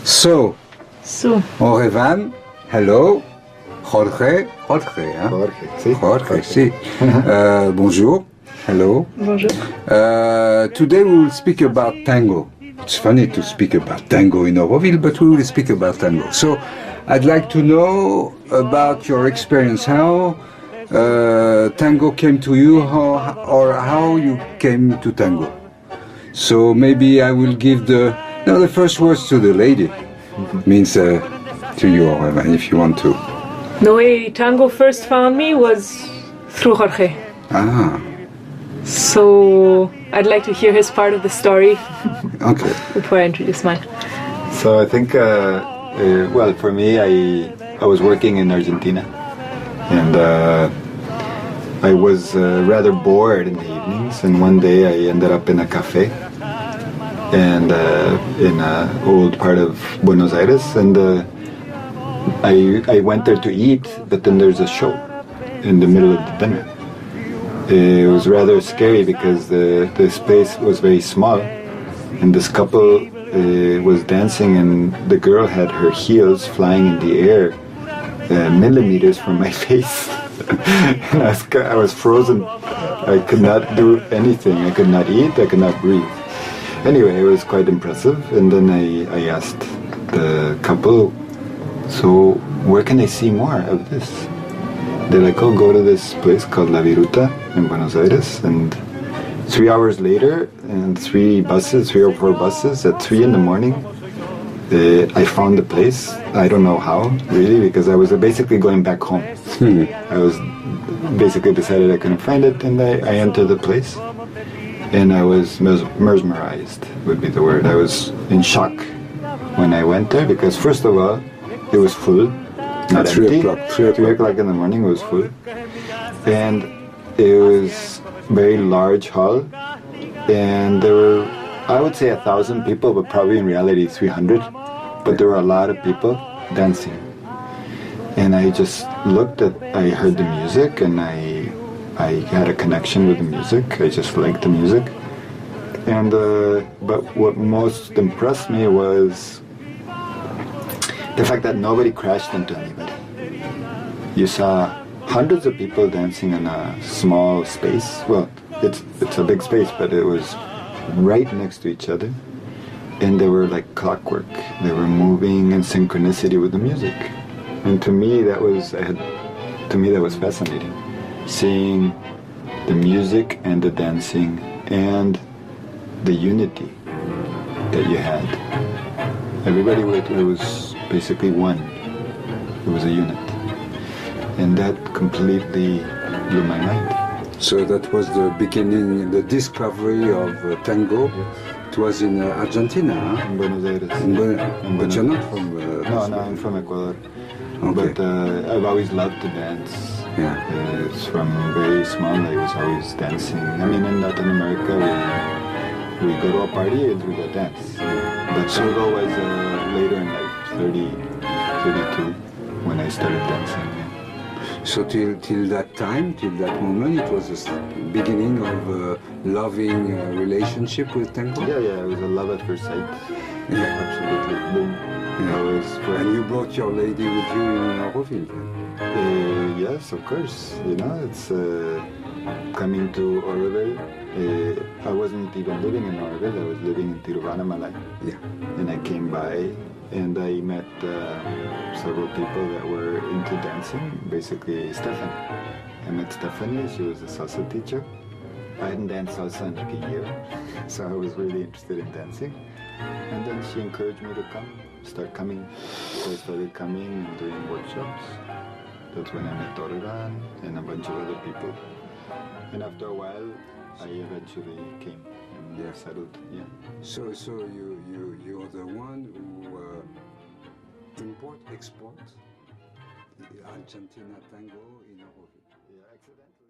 So, Aurevan, hello. Jorge, hein? Jorge, si. Bonjour, hello. Bonjour. Today we will speak about tango. It's funny to speak about tango in Auroville, but we will speak about tango. So, I'd like to know about your experience, how tango came to you, how you came to tango. So maybe I will give the first words to the lady. Means to you, Aurevan, if you want to. The way tango first found me was through Jorge. Ah. So I'd like to hear his part of the story. Okay. Before I introduce mine. So I think, well, for me, I was working in Argentina, and I was rather bored in the evenings. And one day I ended up in a cafe, and in an old part of Buenos Aires, and I went there to eat, but then there's a show in the middle of the dinner. It was rather scary because the space was very small, and this couple was dancing, and the girl had her heels flying in the air millimeters from my face. And I was frozen. I could not do anything. I could not eat. I could not breathe. Anyway, it was quite impressive, and then I asked the couple, so where can I see more of this? They're like, oh, go to this place called La Viruta in Buenos Aires. And 3 hours later, and 3 or 4 buses at 3 in the morning, I found the place. I don't know how, really, because I was basically going back home. I was basically decided I couldn't find it, and I entered the place. And I was mesmerized, would be the word. I was in shock when I went there, because first of all, it was full, not empty. 3 o'clock in the morning, it was full. And it was a very large hall, and there were, I would say 1,000 people, but probably in reality 300. But there were a lot of people dancing. And I just I heard the music, and I had a connection with the music. I just liked the music. And but what most impressed me was the fact that nobody crashed into anybody. You saw hundreds of people dancing in a small space. Well, it's a big space, but it was right next to each other. And they were like clockwork. They were moving in synchronicity with the music. And to me that was fascinating. Seeing the music and the dancing and the unity that you had. Everybody was basically one. It was a unit. And that completely blew my mind. So that was the beginning, the discovery of tango. Yes. It was in Argentina, huh? In Buenos Aires. But you're not from... No, I'm from Ecuador. Okay. But I've always loved to dance. Yeah. It's from very small, I was always dancing. I mean, in Latin America, we go to a party and we go dance. But tango was later in life, 32, when I started dancing. Yeah. So till that time, till that moment, it was the beginning of a loving relationship with tango? Yeah, it was a love at first sight. Yeah. Absolutely. Boom. Yeah. And you brought your lady with you in Auroville? Yes, of course. You know, it's coming to Auroville. I wasn't even living in Auroville. I was living in Tiruvannamalai. Yeah. And I came by, and I met several people that were into dancing. Basically, Stephanie. I met Stephanie. She was a salsa teacher. I hadn't danced salsa in like a year, so I was really interested in dancing. And then she encouraged me to start coming. So I started coming and doing workshops. That's when I met Aurevan and a bunch of other people. And after a while, I eventually came and settled. Yeah. So you're the one who export the Argentine tango in Auroville. Yeah, accidentally.